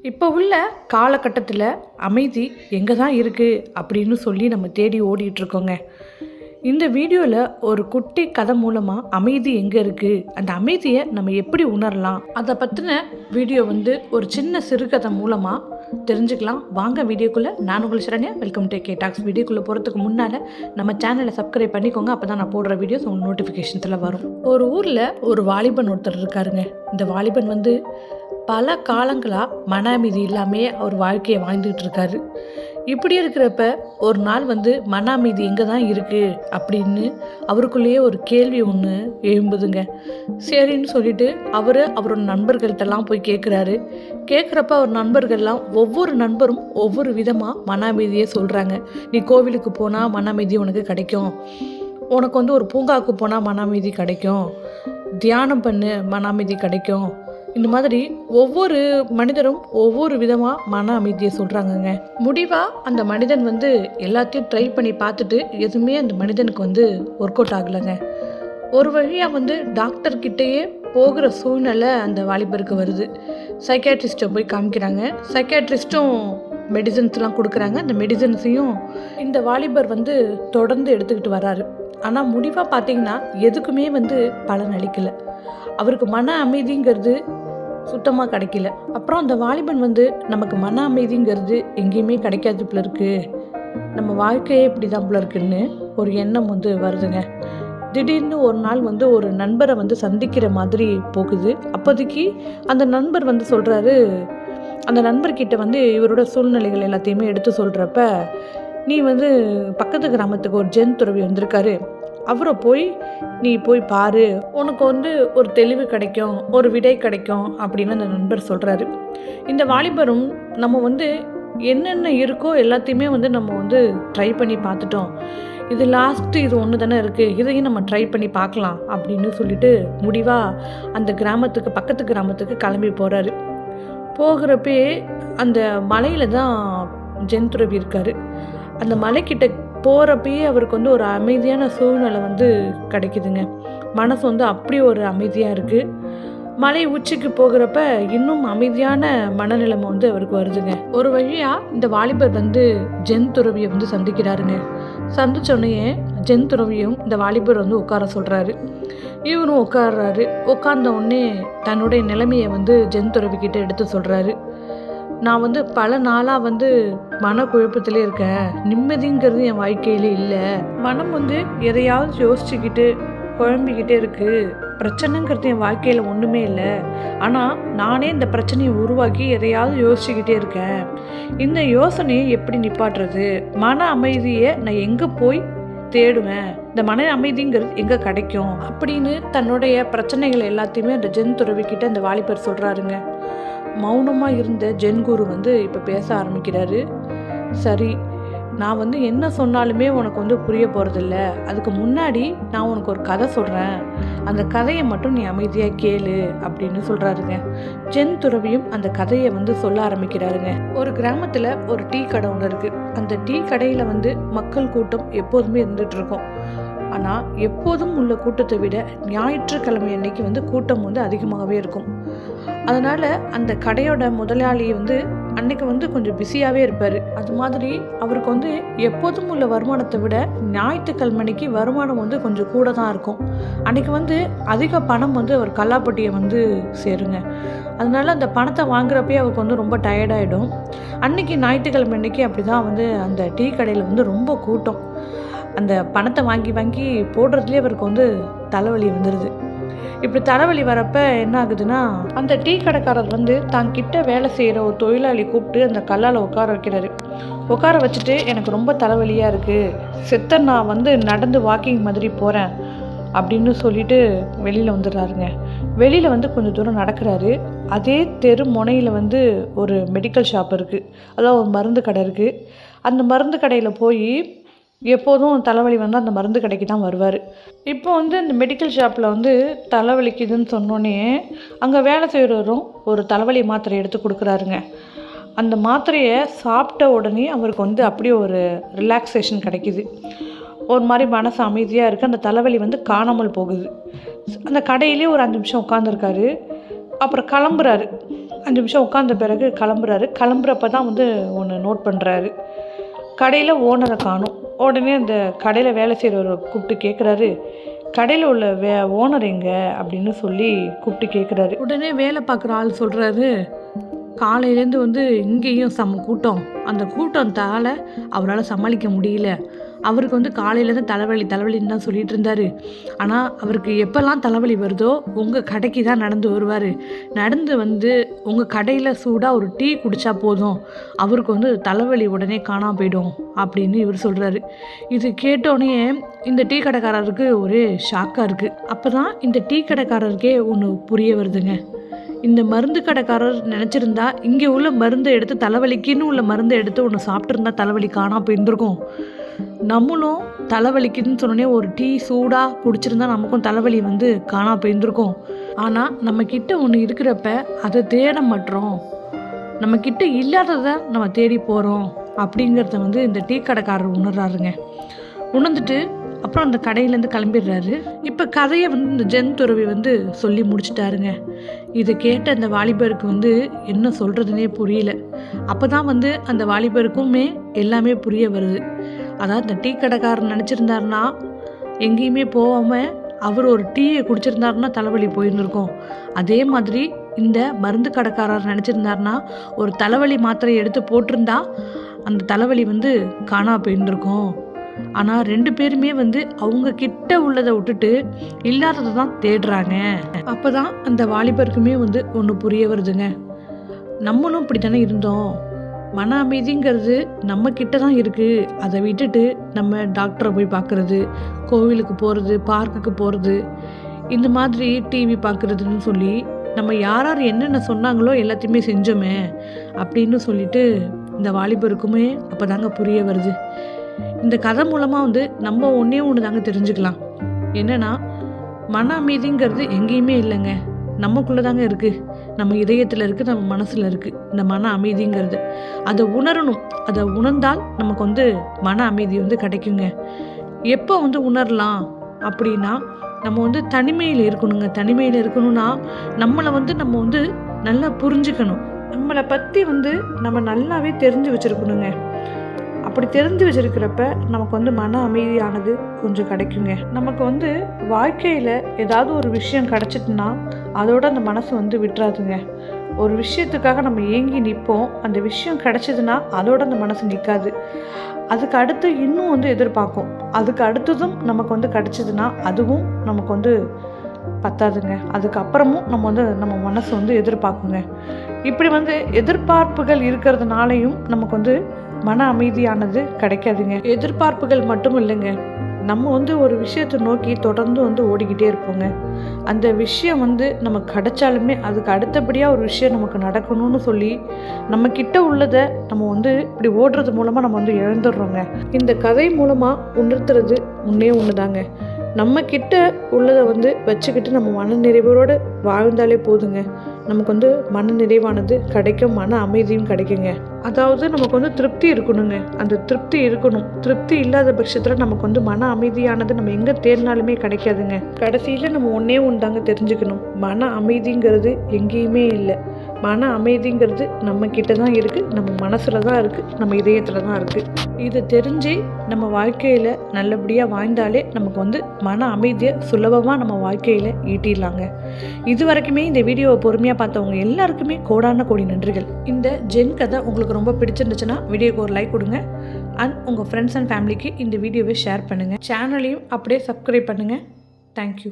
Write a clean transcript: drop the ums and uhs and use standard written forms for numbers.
இப்போ உள்ள காலகட்டத்தில் அமைதி எங்கே தான் இருக்குது அப்படின்னு சொல்லி நம்ம தேடி ஓடிட்டுருக்கோங்க. இந்த வீடியோவில் ஒரு குட்டி கதை மூலமாக அமைதி எங்கே இருக்குது, அந்த அமைதியை நம்ம எப்படி உணரலாம், அதை பற்றின வீடியோ ஒரு சின்ன சிறுகதை மூலமாக தெரிஞ்சுக்கலாம். வாங்க வீடியோக்குள்ளே. நான் உங்கள் சரண்யா. Welcome to கேடாக்ஸ். வீடியோக்குள்ளே போகிறதுக்கு முன்னால் நம்ம சேனலை சப்ஸ்கிரைப் பண்ணிக்கோங்க. அப்போ தான் நான் போடுற வீடியோஸ் உங்கள் நோட்டிஃபிகேஷன்ஸில் வரும். ஒரு ஊரில் ஒரு வாலிபன் ஒருத்தர் இருக்காருங்க. இந்த வாலிபன் பல காலங்களாக மன அமைதி இல்லாமையே அவர் வாழ்க்கையை வாழ்ந்துகிட்டு இருக்காரு. இப்படி இருக்கிறப்ப ஒரு நாள் மன அமைதி எங்கே தான் இருக்குது அப்படின்னு அவருக்குள்ளேயே ஒரு கேள்வி ஒன்று எழும்புதுங்க. சரின்னு சொல்லிட்டு அவரோட நண்பர்கள்ட்டெல்லாம் போய் கேட்குறாரு. கேட்குறப்ப அவர் நண்பர்கள்லாம் ஒவ்வொரு நண்பரும் ஒவ்வொரு விதமாக மன அமைதியை சொல்கிறாங்க. நீ கோவிலுக்கு போனால் மன அமைதி உனக்கு கிடைக்கும், உனக்கு ஒரு பூங்காவுக்கு போனால் மன அமைதி கிடைக்கும், தியானம் பண்ணு மன அமைதி கிடைக்கும். இந்த மாதிரி ஒவ்வொரு மனிதரும் ஒவ்வொரு விதமாக மன அமைதியை சொல்கிறாங்கங்க. முடிவாக அந்த மனிதன் எல்லாத்தையும் ட்ரை பண்ணி பார்த்துட்டு எதுவுமே அந்த மனிதனுக்கு ஒர்க் அவுட் ஆகலைங்க. ஒரு வழியாக டாக்டர்கிட்டயே போகிற சூழ்நிலை அந்த வாலிபருக்கு வருது. சைக்காட்ரிஸ்ட்டை போய் காமிக்கிறாங்க. சைக்காட்ரிஸ்ட்டும் மெடிசன்ஸ்லாம் கொடுக்குறாங்க. அந்த மெடிசன்ஸையும் இந்த வாலிபர் தொடர்ந்து எடுத்துக்கிட்டு வராரு. ஆனால் முடிவாக பார்த்தீங்கன்னா எதுக்குமே பலன் அளிக்கலை. அவருக்கு மன அமைதிங்கிறது சுத்தமாக கிடைக்கல. அப்புறம் அந்த வாலிபன் நமக்கு மன அமைதிங்கிறது எங்கேயுமே கிடைக்காது போல இருக்குது, நம்ம வாழ்க்கையே இப்படி தான் போல இருக்குன்னு ஒரு எண்ணம் வருதுங்க. திடீர்னு ஒரு நாள் ஒரு நண்பரை சந்திக்கிற மாதிரி போகுது. அப்போதைக்கு அந்த நண்பர் சொல்கிறாரு. அந்த நண்பர்கிட்ட இவரோட சூழ்நிலைகள் எல்லாத்தையுமே எடுத்து சொல்கிறப்ப, நீ பக்கத்து கிராமத்துக்கு ஒரு ஜென் துறவி வந்திருக்காரு, அவரை நீ போய் பாரு, உனக்கு ஒரு தெளிவு கிடைக்கும், ஒரு விடை கிடைக்கும் அப்படின்னு அந்த நண்பர் சொல்கிறாரு. இந்த வாலிபரும் நம்ம என்னென்ன இருக்கோ எல்லாத்தையுமே நம்ம ட்ரை பண்ணி பார்த்துட்டோம், இது லாஸ்ட்டு இது ஒன்று தானே இருக்குது, இதையும் நம்ம ட்ரை பண்ணி பார்க்கலாம் அப்படின்னு சொல்லிட்டு முடிவாக அந்த பக்கத்து கிராமத்துக்கு கிளம்பி போகிறாரு. போகிறப்பே அந்த மலையில் தான் ஜென் துறவி இருக்கார். அந்த மலைக்கிட்ட போகிறப்பயே அவருக்கு ஒரு அமைதியான சூழ்நிலை கிடைக்குதுங்க. மனசு அப்படி ஒரு அமைதியாக இருக்குது. மலை உச்சிக்கு போகிறப்ப இன்னும் அமைதியான மனநிலைமை அவருக்கு வருதுங்க. ஒரு வழியாக இந்த வாலிபர் ஜென் துறவியை சந்திக்கிறாருங்க. சந்திச்சோடனே ஜென் துறவியும் இந்த வாலிபர் உட்கார சொல்கிறாரு. இவரும் உட்கார்றாரு. உட்கார்ந்த உடனே தன்னுடைய நிலைமையை ஜென் துறவிக்கிட்ட எடுத்து சொல்கிறாரு. நான் பல நாளாக மனக்குழப்பத்திலே இருக்கேன், நிம்மதிங்கிறது என் வாழ்க்கையிலே இல்லை, மனம் எதையாவது யோசிச்சுக்கிட்டு குழம்பிக்கிட்டே இருக்குது, பிரச்சனைங்கிறது என் வாழ்க்கையில் ஒன்றுமே இல்லை, ஆனால் நானே இந்த பிரச்சனையை உருவாக்கி எதையாவது யோசிச்சுக்கிட்டே இருக்கேன், இந்த யோசனையை எப்படி நிப்பாட்டுறது, மன அமைதியை நான் எங்கே போய் தேடுவேன், இந்த மன அமைதிங்கிறது எங்கே கிடைக்கும் அப்படின்னு தன்னுடைய பிரச்சனைகள் எல்லாத்தையுமே அந்த ஜென் துறவிக்கிட்ட அந்த வாலிபர் சொல்கிறாருங்க. மௌனமாக இருந்த ஜென் குரு இப்போ பேச ஆரம்பிக்கிறாரு. சரி, நான் என்ன சொன்னாலுமே உனக்கு புரிய போகிறதில்ல, அதுக்கு முன்னாடி நான் உனக்கு ஒரு கதை சொல்கிறேன், அந்த கதையை மட்டும் நீ அமைதியாக கேளு அப்படின்னு சொல்கிறாருங்க. ஜென் துறவியும் அந்த கதையை சொல்ல ஆரம்பிக்கிறாருங்க. ஒரு கிராமத்தில் ஒரு டீ கடை ஒன்று இருக்குது. அந்த டீ கடையில் மக்கள் கூட்டம் எப்போதுமே இருந்துகிட்ருக்கும். ஆனால் எப்போதும் உள்ள கூட்டத்தை விட ஞாயிற்றுக்கிழமை அன்னைக்கு கூட்டம் அதிகமாகவே இருக்கும். அதனால் அந்த கடையோட முதலாளி அன்னைக்கு கொஞ்சம் பிஸியாகவே இருப்பார். அது மாதிரி அவருக்கு எப்போதும் உள்ள வருமானத்தை விட ஞாயிற்றுக்கிழமைக்கு வருமானம் கொஞ்சம் கூட தான் இருக்கும். அன்றைக்கி அதிக பணம் அவர் கல்லாப்பட்டியை சேருங்க. அதனால அந்த பணத்தை வாங்குறப்பே அவருக்கு ரொம்ப டயர்டாகிடும். அன்றைக்கி ஞாயிற்றுக்கிழமை அன்றைக்கி அப்படி தான் அந்த டீ கடையில் ரொம்ப கூட்டம். அந்த பணத்தை வாங்கி வாங்கி போடுறதுலேயே அவருக்கு தலைவலி வந்துடுது. இப்படி தலைவலி வரப்போ என்ன ஆகுதுன்னா, அந்த டீ கடைக்காரர் தான் கிட்ட வேலை செய்கிற ஒரு தொழிலாளி கூப்பிட்டு அந்த கல்லால் உட்கார வைக்கிறாரு. உட்கார வச்சுட்டு, எனக்கு ரொம்ப தலைவலியாக இருக்குது, செத்த நான் நடந்து வாக்கிங் மாதிரி போகிறேன் அப்படின்னு சொல்லிட்டு வெளியில் வந்துடுறாருங்க. வெளியில் கொஞ்சம் தூரம் நடக்கிறாரு. அதே தெரு முனையில் ஒரு மெடிக்கல் ஷாப் இருக்குது, அதாவது ஒரு மருந்து கடை இருக்குது. அந்த மருந்து கடையில் போய் எப்போதும் தலைவலி அந்த மருந்து கடைக்கு தான் வருவார். இப்போ இந்த மெடிக்கல் ஷாப்பில் தலைவலிக்குதுன்னு சொன்னோன்னே அங்கே வேலை செய்கிறவரும் ஒரு தலைவலி மாத்திரை எடுத்து கொடுக்குறாருங்க. அந்த மாத்திரையை சாப்பிட்ட உடனே அவருக்கு அப்படியே ஒரு ரிலாக்ஸேஷன் கிடைக்கிது. ஒரு மாதிரி மனசு அமைதியாக இருக்குது. அந்த தலைவலி காணாமல் போகுது. அந்த கடையிலே ஒரு 5 நிமிஷம் உட்காந்துருக்காரு. அப்புறம் கிளம்புறாரு. 5 நிமிஷம் உட்காந்த பிறகு கிளம்புறப்ப தான் வந்து ஒன்று நோட் பண்ணுறாரு. கடையில் ஓனரை காணும். உடனே அந்த கடையில் வேலை செய்கிறவரை கூப்பிட்டு கேட்குறாரு, கடையில் உள்ள ஓனர் எங்கே அப்படின்னு சொல்லி கூப்பிட்டு கேட்குறாரு. உடனே வேலை பார்க்குற ஆள் சொல்கிறாரு, காலையிலேருந்து வந்து இங்கேயும் செம்ம கூட்டம், அந்த கூட்டத்தால் அவரால் சமாளிக்க முடியல. அவருக்கு வந்து காலையிலேருந்து தலைவலின்னு தான் சொல்லிகிட்டு இருந்தார். ஆனால் அவருக்கு எப்போல்லாம் தலைவலி வருதோ உங்கள் கடைக்கு தான் நடந்து வருவார். நடந்து வந்து உங்கள் கடையில் சூடாக ஒரு டீ குடித்தா போதும், அவருக்கு வந்து தலைவலி உடனே காணாமல் போயிடும் அப்படின்னு இவர் சொல்கிறாரு. இது கேட்டோடனே இந்த டீ கடைக்காரருக்கு ஒரே ஷாக்காக இருக்குது. அப்போ தான் இந்த டீ கடைக்காரருக்கே ஒன்று புரிய வருதுங்க. இந்த மருந்து கடைக்காரர் நினச்சிருந்தா இங்கே உள்ள மருந்தை எடுத்து தலைவலிக்குன்னு உள்ள மருந்தை எடுத்து ஒன்று சாப்பிட்ருந்தா தலைவலி காணாமல் போயிருந்துருக்கும். நம்மளும் தலைவலிக்குதுன்னு சொன்னோடனே ஒரு டீ சூடாக குடிச்சிருந்தா நமக்கும் தலைவலி வந்து காணாமல் போயிருந்துருக்கும். ஆனால் நம்மக்கிட்ட ஒன்று இருக்கிறப்ப அதை தேட மாட்டோம், நம்மக்கிட்ட இல்லாததை நம்ம தேடி போகிறோம் அப்படிங்கிறத வந்து இந்த டீ கடைக்காரர் உணர்றாருங்க. உணர்ந்துட்டு அப்புறம் அந்த கடையிலேருந்து கிளம்பிடுறாரு. இப்போ கதையை வந்து இந்த ஜென் துறவி வந்து சொல்லி முடிச்சிட்டாருங்க. இதை கேட்ட அந்த வாலிபருக்கு வந்து என்ன சொல்கிறதுனே புரியல. அப்போ தான் வந்து அந்த வாலிபருக்குமே எல்லாமே புரிய வருது. அதாவது இந்த டீ கடைக்காரர் நினச்சிருந்தாருன்னா எங்கேயுமே போகாமல் அவர் ஒரு டீயை குடிச்சிருந்தாருன்னா தலைவலி போயிருந்துருக்கும். அதே மாதிரி இந்த மருந்து கடைக்காரர் நினச்சிருந்தாருன்னா ஒரு தலைவலி மாத்திரையை எடுத்து போட்டிருந்தா அந்த தலைவலி வந்து காணா போயிருந்துருக்கும். ஆனால் 2 பேருமே வந்து அவங்க கிட்ட உள்ளதை விட்டுட்டு இல்லாததை தான் தேடுறாங்க. அப்போ தான் அந்த வாலிபருக்குமே வந்து ஒன்று புரிய வருதுங்க. நம்மளும் இப்படி தானே இருந்தோம், மன அமைதிங்கிறது நம்ம கிட்ட தான் இருக்குது. அதை விட்டுட்டு நம்ம டாக்டரை போய் பார்க்குறது, கோவிலுக்கு போகிறது, பார்க்குக்கு போகிறது, இந்த மாதிரி டிவி பார்க்குறதுன்னு சொல்லி நம்ம யார் என்னென்ன சொன்னாங்களோ எல்லாத்தையுமே செஞ்சோமே அப்படின்னு சொல்லிட்டு இந்த வாலிபருக்குமே அப்போ தாங்க புரிய வருது. இந்த கதை மூலமாக வந்து நம்ம ஒன்று தாங்க தெரிஞ்சுக்கலாம். என்னென்னா மன அமைதிங்கிறது எங்கேயுமே இல்லைங்க, நமக்குள்ளே தாங்க இருக்குது, நம்ம இதயத்தில் இருக்குது, நம்ம மனசில் இருக்குது இந்த மன அமைதிங்கிறது. அதை உணரணும். அதை உணர்ந்தால் நமக்கு வந்து மன அமைதி வந்து கிடைக்குங்க. எப்போ வந்து உணரலாம் அப்படின்னா நம்ம வந்து தனிமையில் இருக்கணுங்க. தனிமையில் இருக்கணும்னா நம்மளை வந்து நம்ம வந்து நல்லா புரிஞ்சுக்கணும். நம்மளை பற்றி வந்து நம்ம நல்லாவே தெரிஞ்சு வச்சுருக்கணுங்க. அப்படி தெரிஞ்சு வச்சுருக்கிறப்ப நமக்கு வந்து மன அமைதியானது கொஞ்சம் கிடைக்குங்க. நமக்கு வந்து வாழ்க்கையில் ஏதாவது ஒரு விஷயம் கிடச்சிட்டுனா அதோட அந்த மனசு வந்து விட்டுறாதுங்க. ஒரு விஷயத்துக்காக நம்ம ஏங்கி நிற்போம், அந்த விஷயம் கிடச்சிதுன்னா அதோட அந்த மனசு நிற்காது. அதுக்கு அடுத்து இன்னும் வந்து எதிர்பார்க்கும். அதுக்கு அடுத்ததும் நமக்கு வந்து கிடச்சிதுன்னா அதுவும் நமக்கு வந்து பத்தாதுங்க. அதுக்கப்புறமும் நம்ம மனசு வந்து எதிர்பார்க்குங்க. இப்படி வந்து எதிர்பார்ப்புகள் இருக்கிறதுனாலையும் நமக்கு வந்து மன அமைதியானது கிடைக்காதுங்க. எதிர்பார்ப்புகள் மட்டும் இல்லைங்க, நம்ம வந்து ஒரு விஷயத்தை நோக்கி தொடர்ந்து வந்து ஓடிக்கிட்டே இருப்போங்க. அந்த விஷயம் வந்து நமக்கு கிடைச்சாலுமே அதுக்கு அடுத்தபடியாக ஒரு விஷயம் நமக்கு நடக்கணும்னு சொல்லி நம்ம கிட்ட உள்ளதை நம்ம வந்து இப்படி ஓடுறது மூலமாக நம்ம வந்து இழந்துடுறோங்க. இந்த கதை மூலமாக உணர்த்துறது ஒன்று தாங்க, நம்ம கிட்ட உள்ளதை வந்து வச்சுக்கிட்டு நம்ம மன நிறைவோடு வாழ்ந்தாலே போதுங்க. நமக்கு வந்து மன நிறைவானது கிடைக்கும், மன அமைதியும் கிடைக்குங்க. அதாவது நமக்கு வந்து திருப்தி இருக்கணுங்க. அந்த திருப்தி இருக்கணும். திருப்தி இல்லாத பட்சத்தில் நமக்கு வந்து மன அமைதியானது நம்ம எங்கே தேடினாலுமே கிடைக்காதுங்க. கடைசியில் நம்ம ஒன்றே தாங்க தெரிஞ்சுக்கணும், மன அமைதிங்கிறது எங்கேயுமே இல்லை. மன அமைதிங்கிறது நம்ம கிட்ட தான் இருக்குது, நம்ம மனசில் தான் இருக்குது, நம்ம இதயத்தில் தான் இருக்குது. இதை தெரிஞ்சு நம்ம வாழ்க்கையில் நல்லபடியாக வாழ்ந்தாலே நமக்கு வந்து மன அமைதியை சுலபமாக நம்ம வாழ்க்கையில் ஈட்டிடலாங்க. இது வரைக்குமே இந்த வீடியோவை பொறுமையாக பார்த்தவங்க எல்லாருக்குமே கோடான கோடி நன்றிகள். இந்த ஜென் கதை உங்களுக்கு ரொம்ப பிடிச்சிருந்துச்சுன்னா வீடியோக்கு ஒரு லைக் கொடுங்க. அண்ட் உங்கள் ஃப்ரெண்ட்ஸ் அண்ட் ஃபேமிலிக்கு இந்த வீடியோவை ஷேர் பண்ணுங்கள். சேனலையும் அப்படியே சப்ஸ்கிரைப் பண்ணுங்கள். தேங்க்யூ.